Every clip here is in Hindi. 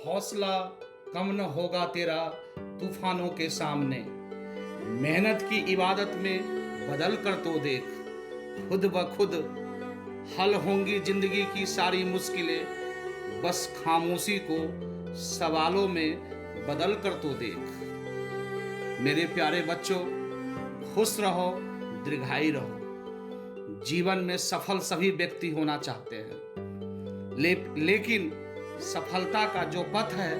हौसला कम न होगा तेरा तूफानों के सामने। मेहनत की इबादत में बदल कर तो देख, खुद ब खुद हल होंगी जिंदगी की सारी मुश्किलें। बस खामोशी को सवालों में बदल कर तो देख। मेरे प्यारे बच्चों, खुश रहो, दीर्घायु रहो। जीवन में सफल सभी व्यक्ति होना चाहते हैं, लेकिन सफलता का जो पथ है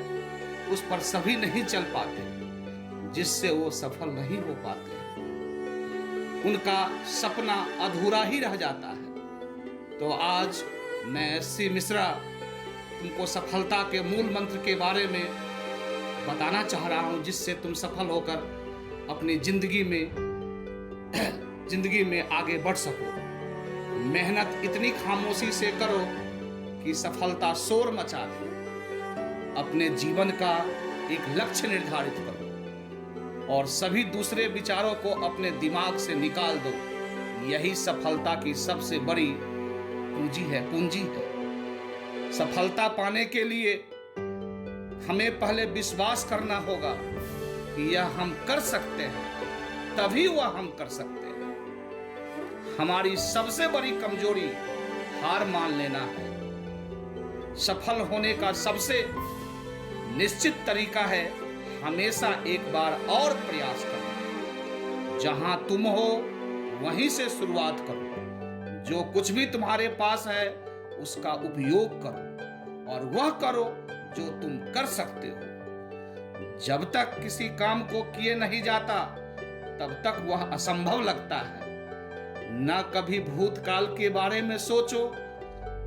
उस पर सभी नहीं चल पाते, जिससे वो सफल नहीं हो पाते। उनका सपना अधूरा ही रह जाता है। तो आज मैं एससी मिश्रा तुमको सफलता के मूल मंत्र के बारे में बताना चाह रहा हूं, जिससे तुम सफल होकर अपनी जिंदगी में आगे बढ़ सको। मेहनत इतनी खामोशी से करो कि सफलता शोर मचा दे। अपने जीवन का एक लक्ष्य निर्धारित करो और सभी दूसरे विचारों को अपने दिमाग से निकाल दो। यही सफलता की सबसे बड़ी पूंजी है। सफलता पाने के लिए हमें पहले विश्वास करना होगा कि यह हम कर सकते हैं, तभी वह हम कर सकते हैं। हमारी सबसे बड़ी कमजोरी हार मान लेना है। सफल होने का सबसे निश्चित तरीका है हमेशा एक बार और प्रयास करना। जहां तुम हो वहीं से शुरुआत करो। जो कुछ भी तुम्हारे पास है उसका उपयोग करो और वह करो जो तुम कर सकते हो। जब तक किसी काम को किए नहीं जाता तब तक वह असंभव लगता है। न कभी भूतकाल के बारे में सोचो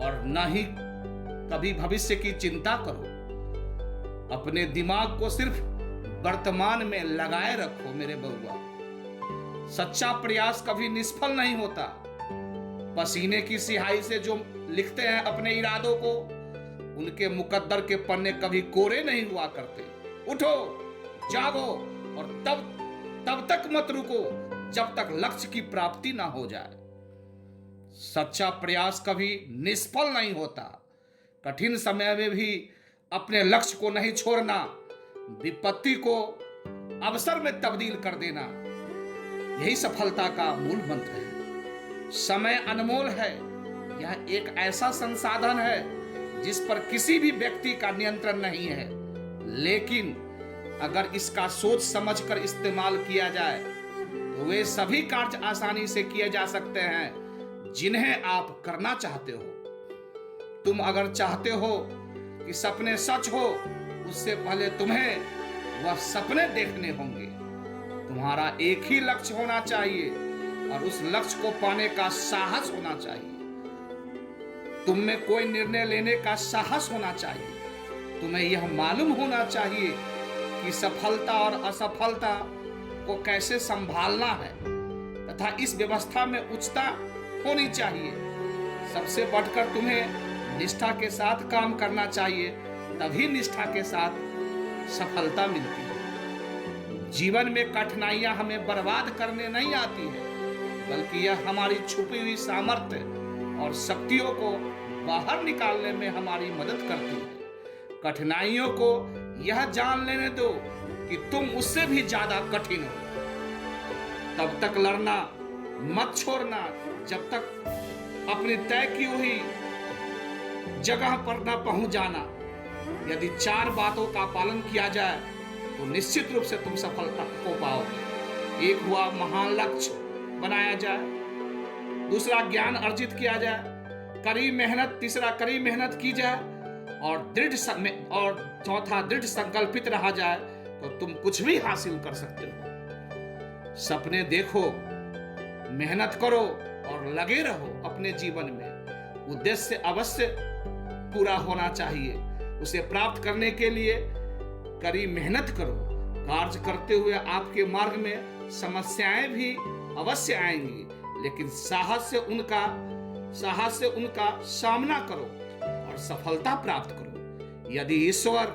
और न ही कभी भविष्य की चिंता करो। अपने दिमाग को सिर्फ वर्तमान में लगाए रखो मेरे बउआ। सच्चा प्रयास कभी निष्फल नहीं होता। पसीने की स्याही से जो लिखते हैं अपने इरादों को, उनके मुकद्दर के पन्ने कभी कोरे नहीं हुआ करते। उठो, जागो और तब तक मत रुको जब तक लक्ष्य की प्राप्ति ना हो जाए। सच्चा प्रयास कभी निष्फल नहीं होता। कठिन समय में भी अपने लक्ष्य को नहीं छोड़ना, विपत्ति को अवसर में तब्दील कर देना, यही सफलता का मूल मंत्र है। समय अनमोल है। यह एक ऐसा संसाधन है जिस पर किसी भी व्यक्ति का नियंत्रण नहीं है, लेकिन अगर इसका सोच समझकर इस्तेमाल किया जाए तो वे सभी कार्य आसानी से किए जा सकते हैं जिन्हें आप करना चाहते हो। तुम अगर चाहते हो कि सपने सच हो, उससे पहले तुम्हें वह सपने देखने होंगे। तुम्हारा एक ही लक्ष्य होना चाहिए और उस लक्ष्य को पाने का साहस होना चाहिए। तुम में कोई निर्णय लेने का साहस होना चाहिए। तुम्हें यह मालूम होना चाहिए कि सफलता और असफलता को कैसे संभालना है तथा इस व्यवस्था में उच्चता होनी चाहिए। सबसे बढ़कर तुम्हें निष्ठा के साथ काम करना चाहिए, तभी निष्ठा के साथ सफलता मिलती है। जीवन में कठिनाइयां हमें बर्बाद करने नहीं आती है, बल्कि यह हमारी छुपी हुई सामर्थ्य और शक्तियों को बाहर निकालने में हमारी मदद करती है। कठिनाइयों को यह जान लेने दो कि तुम उससे भी ज्यादा कठिन हो। तब तक लड़ना मत छोड़ना जब तक अपनी तय की हुई जगह पर न पहुंच जाना। यदि 4 बातों का पालन किया जाए तो निश्चित रूप से तुम सफलता को पाओगे। एक हुआ महान लक्ष्य बनाया जाए, दूसरा ज्ञान अर्जित किया जाए, तीसरा कड़ी मेहनत की जाए और चौथा दृढ़ संकल्पित रहा जाए तो तुम कुछ भी हासिल कर सकते हो। सपने देखो, मेहनत करो और लगे रहो अपने जीवन में। उद्देश्य अवश्य पूरा होना चाहिए। उसे प्राप्त करने के लिए कड़ी मेहनत करो। कार्य करते हुए आपके मार्ग में समस्याएं भी अवश्य आएंगी, लेकिन साहस से उनका सामना करो और सफलता प्राप्त करो। यदि ईश्वर,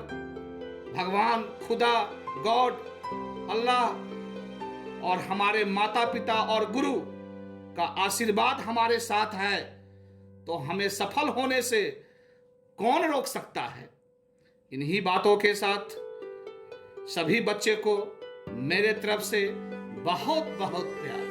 भगवान, खुदा, गॉड, अल्लाह और हमारे माता पिता और गुरु का आशीर्वाद हमारे साथ है तो हमें सफल होने से कौन रोक सकता है। इन्हीं बातों के साथ सभी बच्चे को मेरे तरफ से बहुत बहुत प्यार।